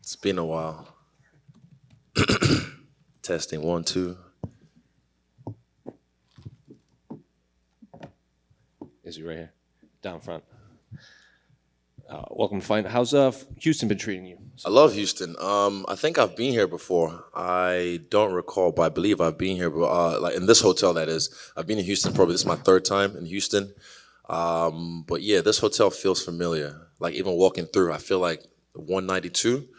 It's been a while. Testing 1, 2. Is he right here? Down front. Welcome to Fight. How's Houston been treating you? I love Houston. I think I've been here before. I don't recall, but I believe I've been here. Like in this hotel, that is. I've been in Houston. Probably this is my third time in Houston. But yeah, this hotel feels familiar. Like even walking through, I feel like 192.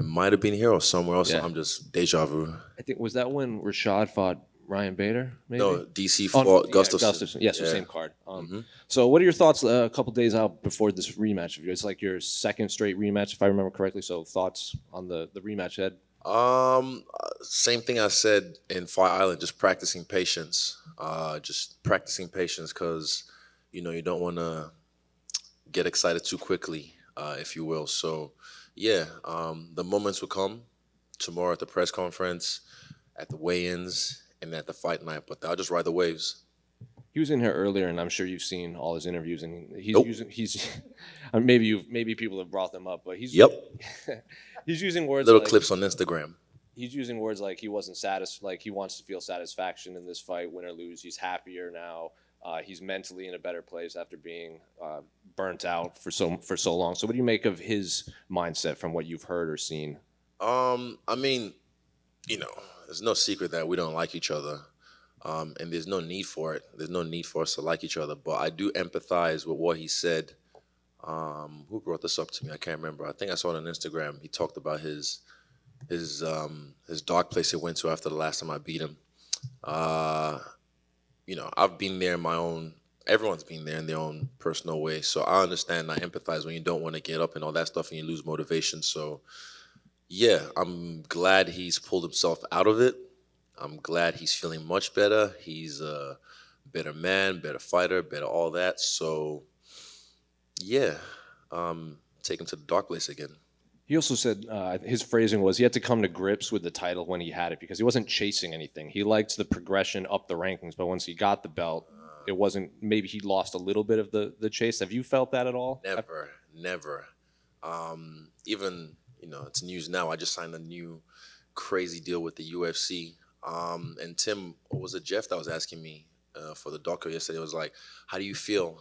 It might have been here or somewhere else. Yeah. I'm just deja vu. I think was that when Rashad fought Ryan Bader? Maybe. No, DC fought Gustafson. Yeah, so same card. So, what are your thoughts? A couple days out before this rematch of yours, it's like your second straight rematch, if I remember correctly. So, thoughts on the rematch, Ed? Same thing I said in Fire Island. Just practicing patience. Just practicing patience because you don't want to get excited too quickly, if you will. So, yeah, the moments will come tomorrow at the press conference, at the weigh-ins, and at the fight night. But I'll just ride the waves. He was in here earlier, and I'm sure you've seen all his interviews. And he's Nope. maybe people have brought them up, but he's he's using words Little like, clips on Instagram. He's using words like he wasn't satisfied, like he wants to feel satisfaction in this fight, win or lose. He's happier now. He's mentally in a better place after being burnt out for so long. So, what do you make of his mindset from what you've heard or seen? I mean, there's no secret that we don't like each other, and there's no need for it. There's no need for us to like each other. But I do empathize with what he said. Who brought this up to me? I can't remember. I think I saw it on Instagram. He talked about his dark place he went to after the last time I beat him. I've been there in my own. Everyone's been there in their own personal way. So I understand. I empathize when you don't want to get up and all that stuff, and you lose motivation. So. Yeah, I'm glad he's pulled himself out of it. I'm glad he's feeling much better. He's a better man, better fighter, better all that. So, yeah, take him to the dark place again. He also said his phrasing was he had to come to grips with the title when he had it because he wasn't chasing anything. He liked the progression up the rankings, but once he got the belt, it wasn't. Maybe he lost a little bit of the chase. Have you felt that at all? Never. Even. It's news now. I just signed a new crazy deal with the UFC. And Tim, what was it, Jeff, that was asking me for the doco yesterday? It was like, how do you feel?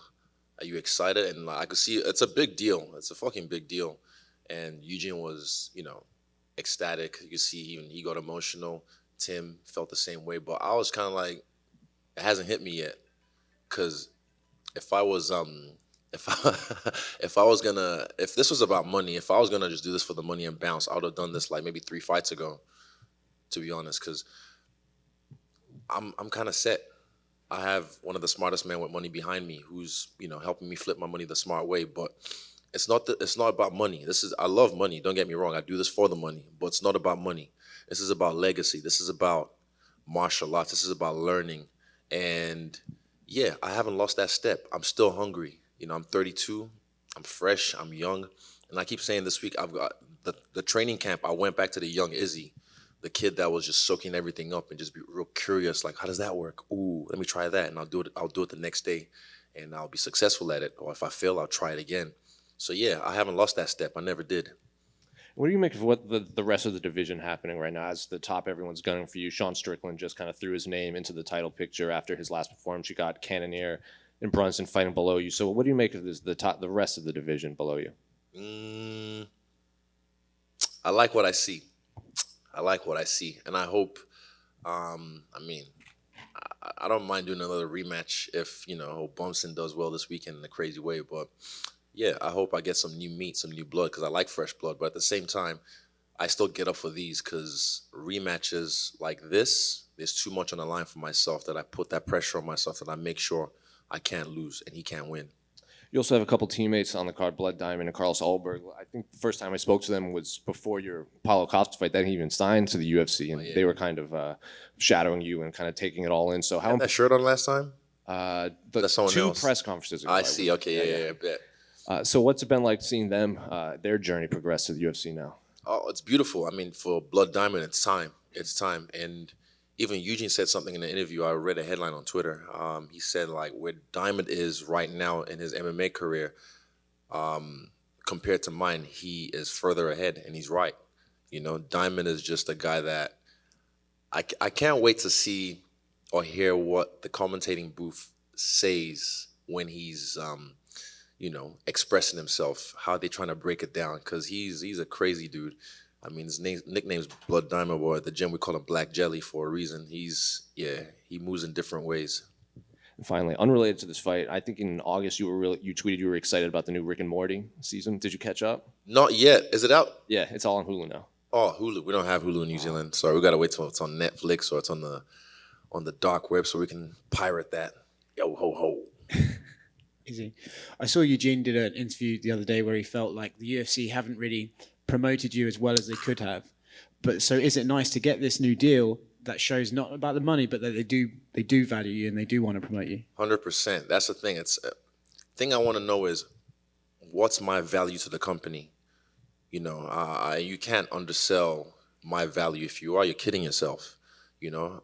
Are you excited? And I could see it's a big deal. It's a fucking big deal. And Eugene was, ecstatic. You could see even he got emotional. Tim felt the same way. But I was kind of like, it hasn't hit me yet. Because if I was... if this was about money, if I was gonna just do this for the money and bounce, I would have done this like maybe 3 fights ago, to be honest, because I'm kind of set. I have one of the smartest men with money behind me who's helping me flip my money the smart way. But it's not about money. I love money. Don't get me wrong. I do this for the money, but it's not about money. This is about legacy. This is about martial arts. This is about learning. And yeah, I haven't lost that step. I'm still hungry. I'm 32, I'm fresh, I'm young. And I keep saying this week, I've got the training camp, I went back to the young Izzy, the kid that was just soaking everything up and just be real curious, like, how does that work? Ooh, let me try that. And I'll do it the next day and I'll be successful at it. Or if I fail, I'll try it again. So yeah, I haven't lost that step. I never did. What do you make of what the rest of the division happening right now? As the top, everyone's gunning for you. Sean Strickland just kind of threw his name into the title picture after his last performance. You got Cannonier and Brunson fighting below you. So what do you make of the rest of the division below you? I like what I see. And I hope, I don't mind doing another rematch if, Brunson does well this weekend in a crazy way. But yeah, I hope I get some new meat, some new blood, because I like fresh blood. But at the same time, I still get up for these because rematches like this, there's too much on the line for myself that I put that pressure on myself that I make sure I can't lose and he can't win. You also have a couple teammates on the card, Blood Diamond and Carlos Ulberg. I think the first time I spoke to them was before your Paulo Costa fight. They didn't even sign to the UFC, and they were kind of shadowing you and kind of taking it all in. So how had that shirt on last time? The two press conferences ago. I see. Okay, yeah, I bet. So what's it been like seeing them, their journey progress to the UFC now? Oh, it's beautiful. I mean, for Blood Diamond, it's time. And even Eugene said something in the interview. I read a headline on Twitter. He said, like, where Diamond is right now in his MMA career, compared to mine, he is further ahead, and he's right. You know, Diamond is just a guy that I can't wait to see or hear what the commentating booth says when he's expressing himself, how they trying to break it down, because he's a crazy dude. I mean, his nickname's Blood Diamond, or at the gym we call him Black Jelly for a reason. He moves in different ways. And finally, unrelated to this fight, I think in August you tweeted you were excited about the new Rick and Morty season. Did you catch up? Not yet. Is it out? Yeah, it's all on Hulu now. Oh, Hulu. We don't have Hulu in New Zealand. Sorry, we gotta wait till it's on Netflix or it's on the dark web so we can pirate that. Yo ho ho. Easy. I saw Eugene did an interview the other day where he felt like the UFC haven't really promoted you as well as they could have. But so is it nice to get this new deal that shows not about the money, but that they do value you and they do want to promote you? 100%. That's the thing. It's thing I want to know is what's my value to the company. You know, you can't undersell my value. If you are, you're kidding yourself. You know,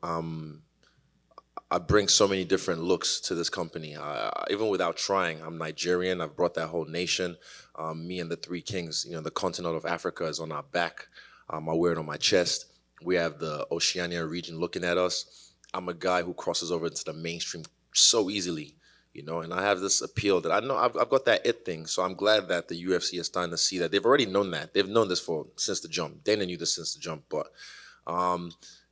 I bring so many different looks to this company. Even without trying, I'm Nigerian. I've brought that whole nation. Me and the Three Kings, you know, the continent of Africa is on our back. I wear it on my chest. We have the Oceania region looking at us. I'm a guy who crosses over into the mainstream so easily, you know, and I have this appeal that I know I've got that it thing. So I'm glad that the UFC is starting to see that. They've already known that. They've known this since the jump. Dana knew this since the jump, but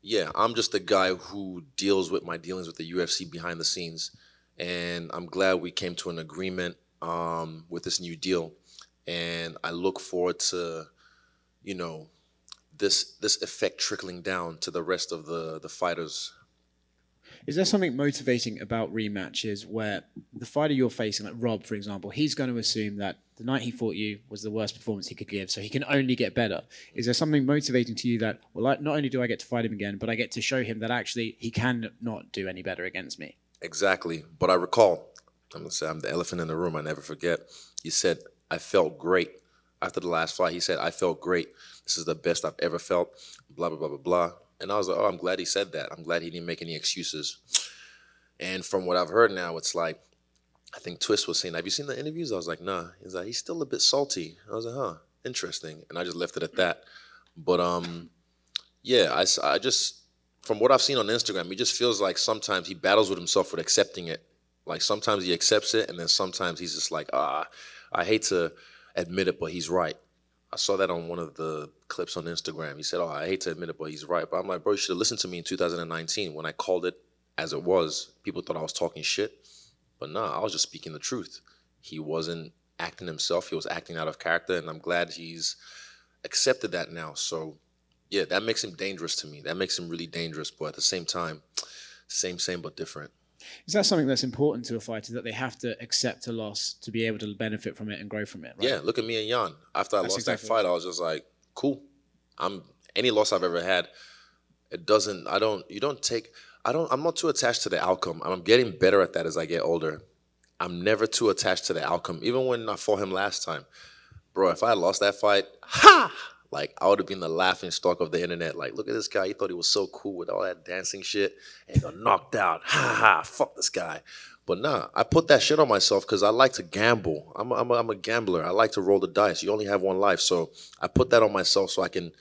yeah, I'm just the guy who deals with my dealings with the UFC behind the scenes, and I'm glad we came to an agreement with this new deal, and I look forward to, you know, this effect trickling down to the rest of the fighters. Is there something motivating about rematches where the fighter you're facing, like Rob, for example, he's going to assume that the night he fought you was the worst performance he could give, so he can only get better? Is there something motivating to you that, well, not only do I get to fight him again, but I get to show him that actually he can not do any better against me? Exactly. But I recall, I'm going to say I'm the elephant in the room, I never forget. He said, I felt great. After the last fight, he said, I felt great. This is the best I've ever felt, blah, blah, blah, blah, blah. And I was like, oh, I'm glad he said that. I'm glad he didn't make any excuses. And from what I've heard now, it's like, I think Twist was saying, have you seen the interviews? I was like, nah. He's like, he's still a bit salty. I was like, huh, interesting. And I just left it at that. But yeah, I just, from what I've seen on Instagram, he just feels like sometimes he battles with himself with accepting it. Like sometimes he accepts it, and then sometimes he's just like, I hate to admit it, but he's right. I saw that on one of the clips on Instagram. He said, oh, I hate to admit it, but he's right. But I'm like, bro, you should have listened to me in 2019 when I called it as it was. People thought I was talking shit. But nah, I was just speaking the truth. He wasn't acting himself. He was acting out of character, and I'm glad he's accepted that now. So, yeah, that makes him dangerous to me. That makes him really dangerous. But at the same time, same, but different. Is that something that's important to a fighter, that they have to accept a loss to be able to benefit from it and grow from it, right? Yeah, look at me and Jan. After I lost that fight, I was just like, cool. Any loss I've ever had, I'm not too attached to the outcome. I'm getting better at that as I get older. I'm never too attached to the outcome. Even when I fought him last time, bro, if I had lost that fight, like I would have been the laughing stock of the internet. Like, look at this guy. He thought he was so cool with all that dancing shit and he got knocked out. Fuck this guy. But nah, I put that shit on myself because I like to gamble. I'm a gambler. I like to roll the dice. You only have one life. So I put that on myself so I can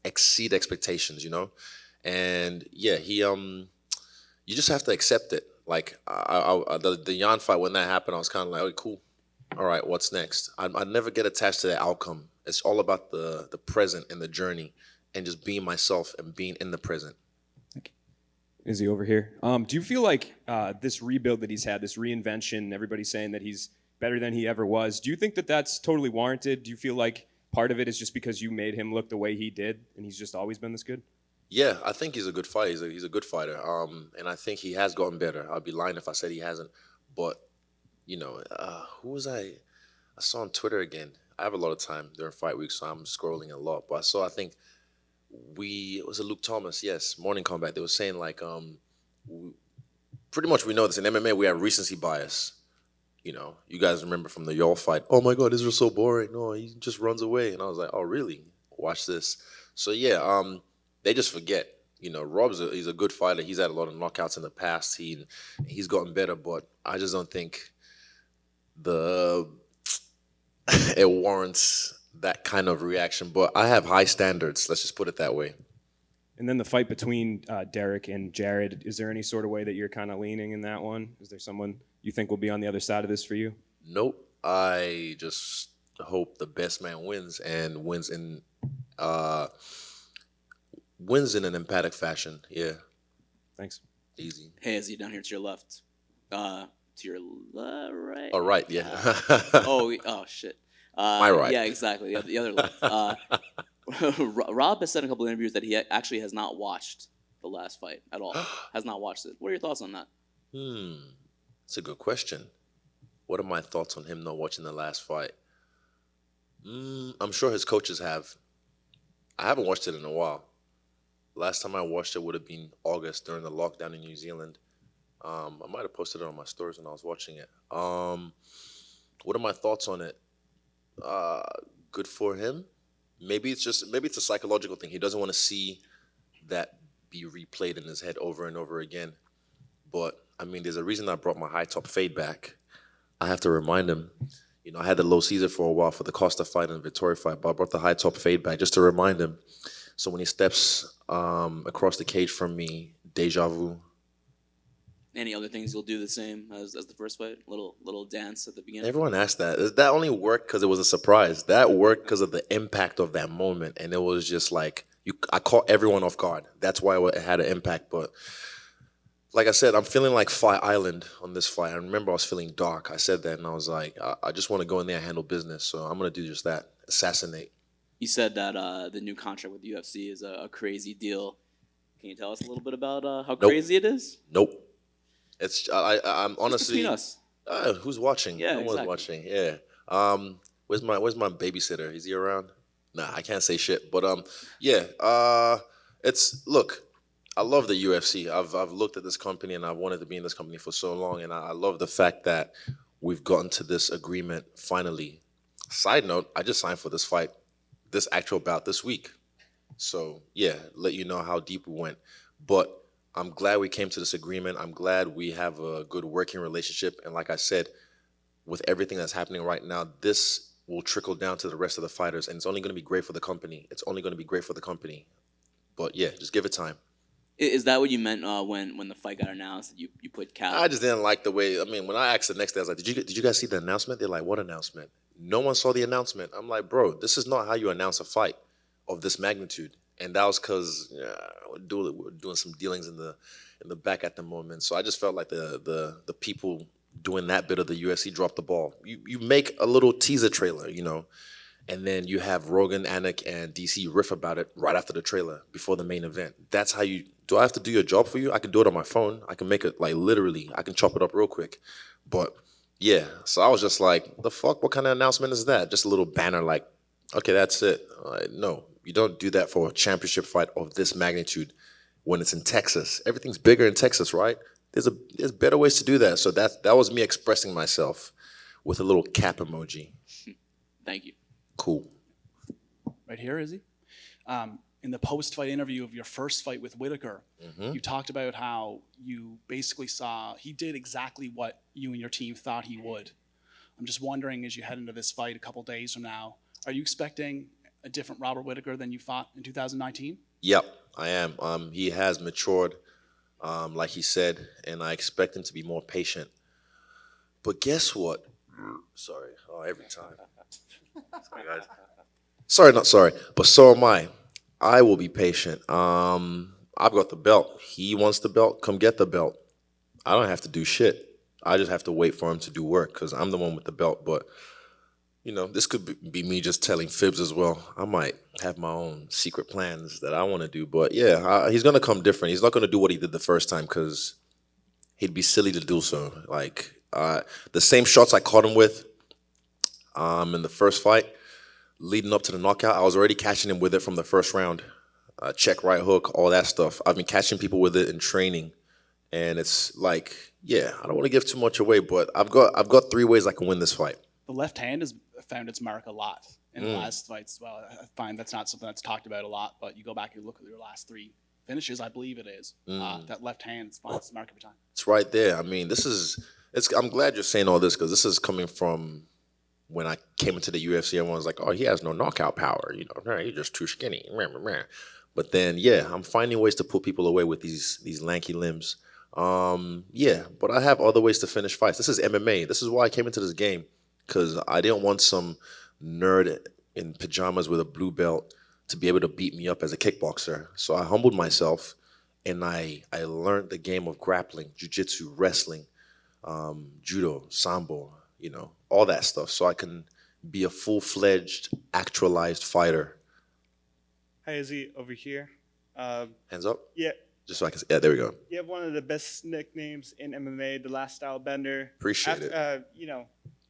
exceed expectations, you know? And yeah, you just have to accept it. Like the Jan fight, when that happened, I was kind of like, oh, cool. All right, what's next? I never get attached to the outcome. It's all about the present and the journey and just being myself and being in the present. Is he over here? Do you feel like this rebuild that he's had, this reinvention, everybody's saying that he's better than he ever was, do you think that that's totally warranted? Do you feel like part of it is just because you made him look the way he did and he's just always been this good? Yeah, I think he's a good fighter. He's a good fighter. And I think he has gotten better. I'd be lying if I said he hasn't. But, you know, who was I saw on Twitter again. I have a lot of time during fight week, so I'm scrolling a lot. But I think it was Luke Thomas, yes, Morning Combat. They were saying like, pretty much we know this in MMA, we have recency bias. You know, you guys remember from the Y'all fight, oh my God, this was so boring. No, he just runs away. And I was like, oh, really? Watch this. So yeah, they just forget. You know, he's a good fighter. He's had a lot of knockouts in the past. He's gotten better, but I just don't think it warrants that kind of reaction. But I have high standards. Let's just put it that way. And then the fight between Derek and Jared, is there any sort of way that you're kind of leaning in that one? Is there someone you think will be on the other side of this for you? Nope. I just hope the best man wins and wins in an emphatic fashion. Yeah, Thanks. easy. Hey, Izzy, down here to your left. To your right. All right, yeah. Oh, shit. My right. Yeah, exactly. The other left. Rob has said in a couple of interviews that he actually has not watched the last fight at all. Has not watched it. What are your thoughts on that? That's a good question. What are my thoughts on him not watching the last fight? I'm sure his coaches have. I haven't watched it in a while. Last time I watched it would have been August during the lockdown in New Zealand. I might have posted it on my stories when I was watching it. What are my thoughts on it? Good for him. Maybe it's a psychological thing. He doesn't want to see that be replayed in his head over and over again. But I mean, there's a reason I brought my high top fade back. I have to remind him. You know, I had the low Caesar for a while for the Costa fight and the Vittori fight, but I brought the high top fade back just to remind him. So when he steps across the cage from me, deja vu. Any other things you'll do the same as the first fight? Little dance at the beginning? Everyone asked that. Does that only work because it was a surprise? That worked because of the impact of that moment, and it was just like I caught everyone off guard. That's why it had an impact. But like I said, I'm feeling like Fight Island on this fight. I remember I was feeling dark. I said that, and I was like, I just want to go in there and handle business. So I'm gonna do just that. Assassinate. You said that the new contract with the UFC is a crazy deal. Can you tell us a little bit about how crazy it is? Nope. It's I'm honestly. Between us. Who's watching? Yeah, No one's exactly. watching. Yeah. Where's my babysitter? Is he around? Nah, I can't say shit. But yeah. Look, I love the UFC. I've looked at this company and I've wanted to be in this company for so long, and I love the fact that we've gotten to this agreement finally. Side note, I just signed for this fight, this actual bout this week. So yeah, let you know how deep we went. But I'm glad we came to this agreement. I'm glad we have a good working relationship. And like I said, with everything that's happening right now, this will trickle down to the rest of the fighters. And it's only going to be great for the company. It's only going to be great for the company. But yeah, just give it time. Is that what you meant when the fight got announced? That you put Cal? I just didn't like the way, I mean, when I asked the next day, I was like, did you guys see the announcement? They're like, what announcement? No one saw the announcement. I'm like, bro, this is not how you announce a fight of this magnitude. And that was because we're doing some dealings in the back at the moment. So I just felt like the people doing that bit of the UFC dropped the ball. You make a little teaser trailer, you know, and then you have Rogan, Anik, and DC riff about it right after the trailer before the main event. That's how you. Do I have to do your job for you? I can do it on my phone. I can make it like literally. I can chop it up real quick. But yeah, so I was just like, the fuck? What kind of announcement is that? Just a little banner like, okay, that's it. No. You don't do that for a championship fight of this magnitude when it's in Texas. Everything's bigger in Texas, right? There's better ways to do that. So that was me expressing myself with a little cap emoji. Thank you. Cool. Right here, is he? In the post-fight interview of your first fight with Whittaker, you talked about how you basically saw he did exactly what you and your team thought he would. I'm just wondering, as you head into this fight a couple days from now, are you expecting a different Robert Whittaker than you fought in 2019? Yep, I am. He has matured, like he said, and I expect him to be more patient. But guess what? Sorry. Oh, every time. Sorry, guys. Sorry, not sorry. But so am I. I will be patient. I've got the belt. He wants the belt. Come get the belt. I don't have to do shit. I just have to wait for him to do work because I'm the one with the belt. But you know, this could be me just telling fibs as well. I might have my own secret plans that I want to do. But yeah, he's going to come different. He's not going to do what he did the first time because he'd be silly to do so. Like, the same shots I caught him with in the first fight, leading up to the knockout, I was already catching him with it from the first round. Check, right hook, all that stuff. I've been catching people with it in training. And it's like, yeah, I don't want to give too much away, but I've got 3 ways I can win this fight. The left hand has found its mark a lot in the last fights. Well, I find that's not something that's talked about a lot, but you go back and look at your last 3 finishes, I believe it is. That left hand finds its mark every time. It's right there. I mean, I'm glad you're saying all this because this is coming from when I came into the UFC, everyone was like, "Oh, he has no knockout power. He's just too skinny." But then, yeah, I'm finding ways to put people away with these lanky limbs. Yeah, but I have other ways to finish fights. This is MMA. This is why I came into this game, because I didn't want some nerd in pajamas with a blue belt to be able to beat me up as a kickboxer. So I humbled myself, and I learned the game of grappling, jiu-jitsu, wrestling, judo, sambo, all that stuff, so I can be a full-fledged, actualized fighter. Hi, Izzy, over here. Hands up? Yeah, Just so I can see. Yeah, there we go. you have one of the best nicknames in MMA, the Last Style Bender. Appreciate it.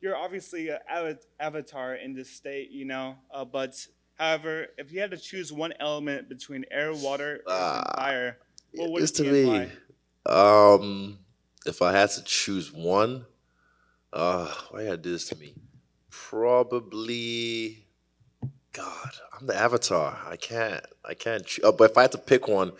You're obviously an avatar in this state, but however, if you had to choose one element between air, water, and fire, what would This it to be and me, why? if I had to choose one, why you gotta do this to me? Probably, God, I'm the avatar. I can't. But if I had to pick one,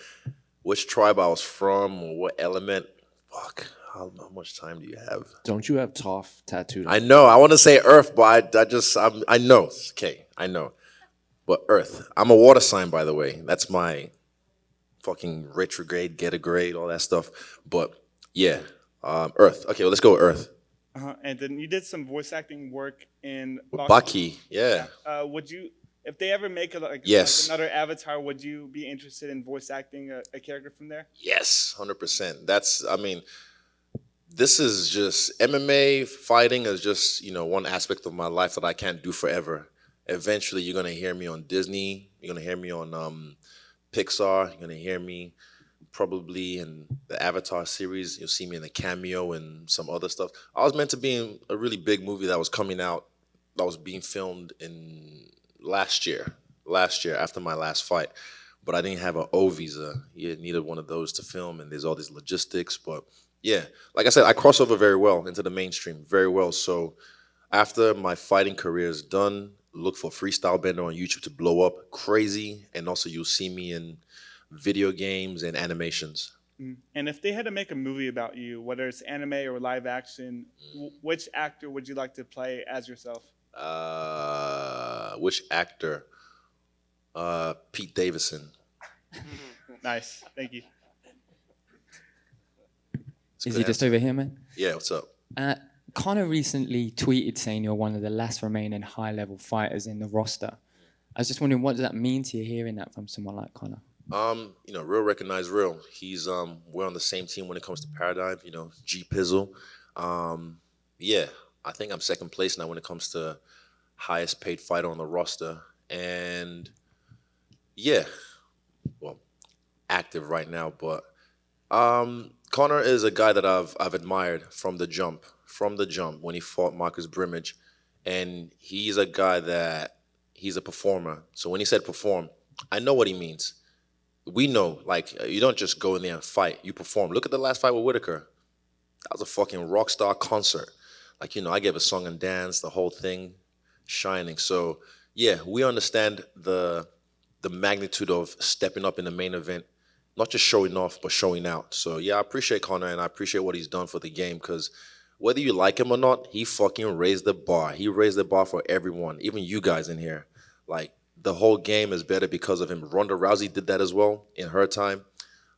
which tribe I was from or what element, fuck. How much time do you have? Don't you have Toph tattooed? I know. I want to say Earth, but I know. Okay, I know. But Earth. I'm a water sign, by the way. That's my fucking retrograde, get a grade, all that stuff. But yeah, Earth. Okay, well, let's go with Earth. And then you did some voice acting work in With Baki, yeah. Would you, if they ever make Yes. another avatar, would you be interested in voice acting a character from there? Yes, 100%. This is just MMA fighting is just, one aspect of my life that I can't do forever. Eventually, you're going to hear me on Disney. You're going to hear me on Pixar. You're going to hear me probably in the Avatar series. You'll see me in a cameo and some other stuff. I was meant to be in a really big movie that was coming out, that was being filmed in last year after my last fight. But I didn't have an O visa. You needed one of those to film, and there's all these logistics. But yeah, like I said, I cross over very well into the mainstream, very well. So after my fighting career is done, look for Freestyle Bender on YouTube to blow up crazy. And also you'll see me in video games and animations. And if they had to make a movie about you, whether it's anime or live action, which actor would you like to play as yourself? Which actor? Pete Davidson. Nice, thank you. Is he just over here, man? Yeah, what's up? Conor recently tweeted saying you're one of the last remaining high-level fighters in the roster. I was just wondering, what does that mean to you hearing that from someone like Conor? Real recognize real. He's we're on the same team when it comes to Paradigm, G Pizzle. Yeah, I think I'm second place now when it comes to highest paid fighter on the roster. And yeah, well, active right now, but Conor is a guy that I've admired from the jump when he fought Marcus Brimage, and he's a guy that he's a performer. So when he said perform, I know what he means. We know, you don't just go in there and fight, you perform. Look at the last fight with Whittaker. That was a fucking rock star concert. I gave a song and dance, the whole thing, shining. So yeah, we understand the magnitude of stepping up in the main event, not just showing off, but showing out. So yeah, I appreciate Conor, and I appreciate what he's done for the game, because whether you like him or not, he fucking raised the bar. He raised the bar for everyone, even you guys in here. The whole game is better because of him. Ronda Rousey did that as well in her time.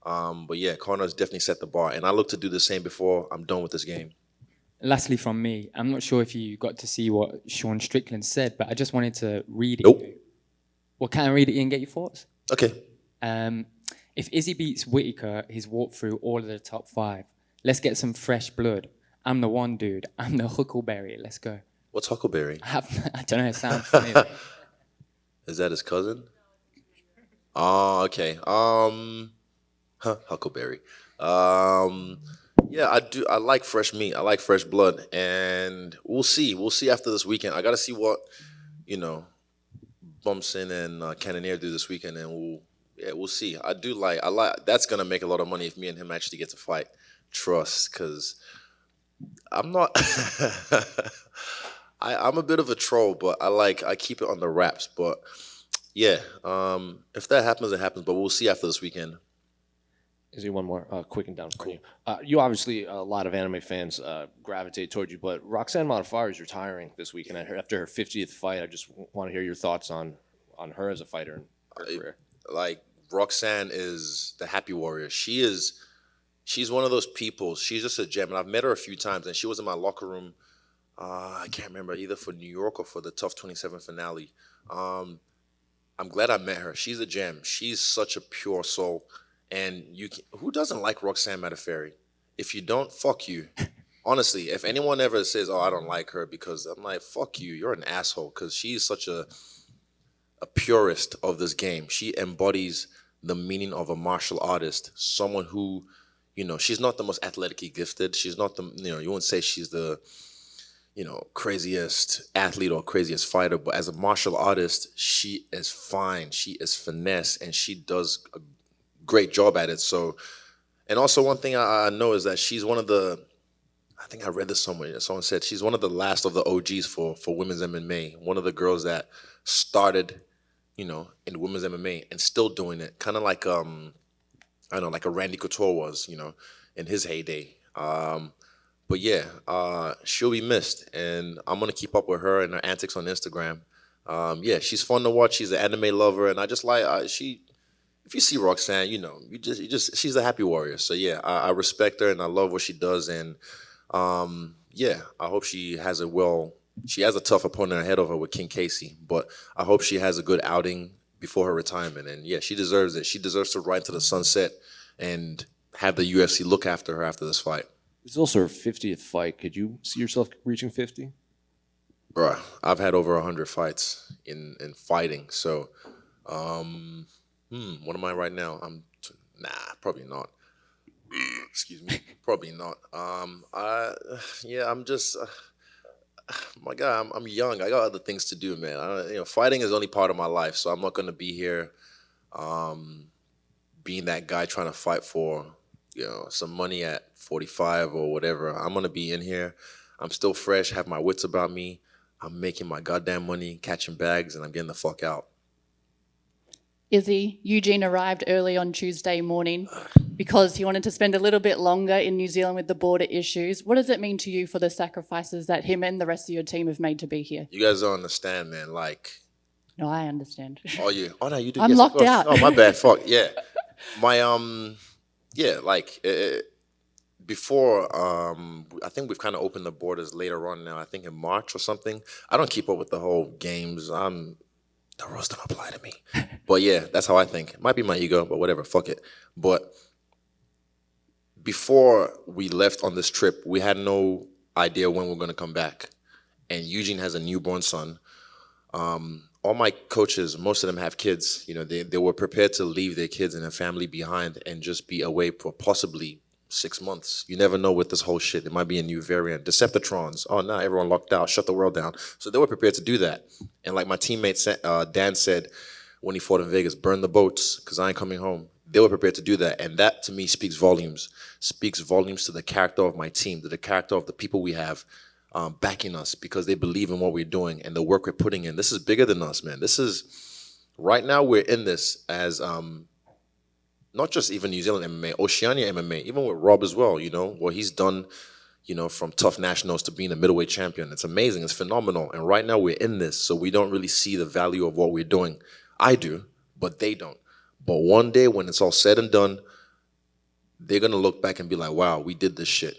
But yeah, Conor's definitely set the bar, and I look to do the same before I'm done with this game. Lastly from me, I'm not sure if you got to see what Sean Strickland said, but I just wanted to read it. Nope. Well, can I read it and get your thoughts? Okay. If Izzy beats Whittaker, he's walked through all of the top 5. Let's get some fresh blood. I'm the one, dude. I'm the Huckleberry. Let's go. What's Huckleberry? I don't know. It sounds funny. Is that his cousin? Oh, okay. Huckleberry. Yeah, I do. I like fresh meat. I like fresh blood, and we'll see. We'll see after this weekend. I got to see what Bumpson and Cannonier do this weekend, and we'll see. I like. That's gonna make a lot of money if me and him actually get to fight. Trust, because I'm not. I'm a bit of a troll, but I keep it on the wraps. But yeah, if that happens, it happens. But we'll see after this weekend. Is there one more quick and down for you? You obviously, a lot of anime fans gravitate toward you, but Roxanne Modafferi is retiring this weekend after her 50th fight. I just want to hear your thoughts on her as a fighter and her career. Like, Roxanne is the happy warrior. She's one of those people. She's just a gem, and I've met her a few times, and she was in my locker room. I can't remember, either for New York or for the Tough 27 finale. I'm glad I met her. She's a gem. She's such a pure soul. And who doesn't like Roxanne Modafferi? If you don't, fuck you. Honestly, if anyone ever says, "Oh, I don't like her," because I'm like, "Fuck you, you're an asshole," because she's such a purist of this game. She embodies the meaning of a martial artist, someone who, she's not the most athletically gifted. She's not you wouldn't say she's the, craziest athlete or craziest fighter, but as a martial artist, she is fine. She is finesse, and she does a great job at it. So, and also one thing I know is that she's one of the, I think I read this somewhere. Someone said she's one of the last of the OGs for women's MMA. One of the girls that started, in women's MMA and still doing it. Kind of like, I don't know, like a Randy Couture was, in his heyday. But yeah, she'll be missed, and I'm gonna keep up with her and her antics on Instagram. Yeah, she's fun to watch. She's an anime lover, and I just like if you see Roxanne, she's a happy warrior. So yeah, I respect her and I love what she does, and yeah, I hope she has she has a tough opponent ahead of her with King Casey, but I hope she has a good outing before her retirement. And yeah, she deserves it. She deserves to ride to the sunset and have the UFC look after her after this fight. This is also her 50th fight. Could you see yourself reaching 50? Bruh, I've had over 100 fights in fighting. So, what am I right now? Probably not. Excuse me. Probably not. I'm just, my God, I'm young. I got other things to do, man. Fighting is only part of my life, so I'm not gonna be here, being that guy trying to fight for, some money at 45 or whatever. I'm gonna be in here. I'm still fresh, have my wits about me. I'm making my goddamn money, catching bags, and I'm getting the fuck out. Izzy, Eugene arrived early on Tuesday morning because he wanted to spend a little bit longer in New Zealand with the border issues. What does it mean to you for the sacrifices that him and the rest of your team have made to be here? You guys don't understand, man. Like, No, I understand. oh no, you do. I'm yes, locked out. Oh, my bad. Fuck yeah. My yeah, like before, I think we've kind of opened the borders later on now. I think in March or something. I don't keep up with the whole games. The rules don't apply to me. But yeah, that's how I think. It might be my ego, but whatever, fuck it. But before we left on this trip, we had no idea when we're going to come back. And Eugene has a newborn son. All my coaches, most of them have kids. They were prepared to leave their kids and their family behind and just be away for possibly 6 months. You never know with this whole shit. There might be a new variant. Deceptitrons. Oh, no, everyone locked out. Shut the world down. So they were prepared to do that. And like my teammate Dan said when he fought in Vegas, burn the boats because I ain't coming home. They were prepared to do that. And that, to me, speaks volumes. Speaks volumes to the character of my team, to the character of the people we have backing us because they believe in what we're doing and the work we're putting in. This is bigger than us, man. Right now we're in this as not just even New Zealand MMA, Oceania MMA, even with Rob as well, what he's done, from tough nationals to being a middleweight champion. It's amazing. It's phenomenal. And right now we're in this, so we don't really see the value of what we're doing. I do, but they don't. But one day when it's all said and done, they're going to look back and be like, wow, we did this shit.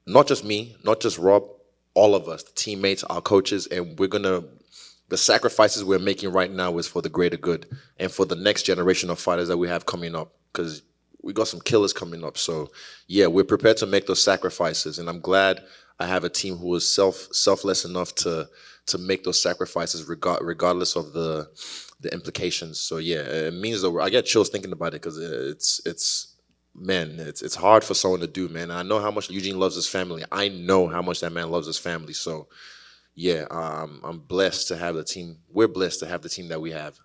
Not just me, not just Rob, all of us, the teammates, our coaches, and the sacrifices we're making right now is for the greater good and for the next generation of fighters that we have coming up because we got some killers coming up. So, yeah, we're prepared to make those sacrifices, and I'm glad I have a team who is selfless enough to make those sacrifices regardless of the implications. So, yeah, it means that I get chills thinking about it because it's hard for someone to do, man. And I know how much Eugene loves his family. I know how much that man loves his family. So, yeah, I'm blessed to have the team. We're blessed to have the team that we have.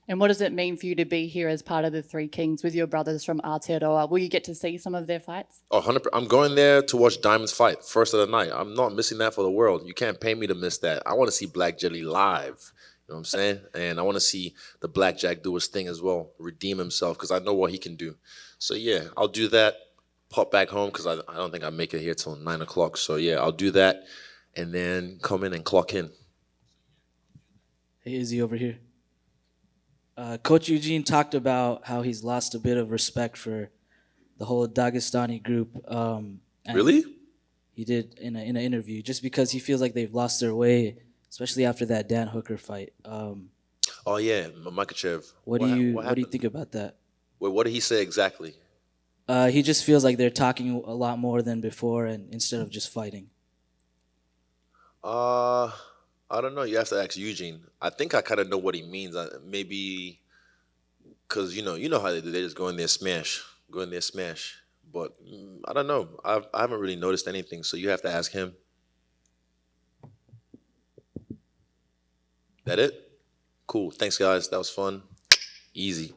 And what does it mean for you to be here as part of the Three Kings with your brothers from Aotearoa? Will you get to see some of their fights? 100%. I'm going there to watch Diamond's fight, first of the night. I'm not missing that for the world. You can't pay me to miss that. I want to see Black Jelly live. know what I'm saying? And I want to see the Blackjack do his thing as well, redeem himself, because I know what he can do. So yeah, I'll do that. Pop back home because I don't think I make it here till 9 o'clock. So yeah, I'll do that, and then come in and clock in. Hey, Izzy over here. Coach Eugene talked about how he's lost a bit of respect for the whole Dagestani group. And Really? He did in an interview, just because he feels like they've lost their way, especially after that Dan Hooker fight. Oh yeah, Makachev. What do you happened? think about that? Wait, what did he say exactly? He just feels like they're talking a lot more than before, and instead of just fighting. I don't know. You have to ask Eugene. I think I kind of know what he means. Maybe because you know how they do. They just go in there, smash, go in there, smash. But I don't know. I haven't really noticed anything. So you have to ask him. That it? Cool. Thanks, guys. That was fun. Easy.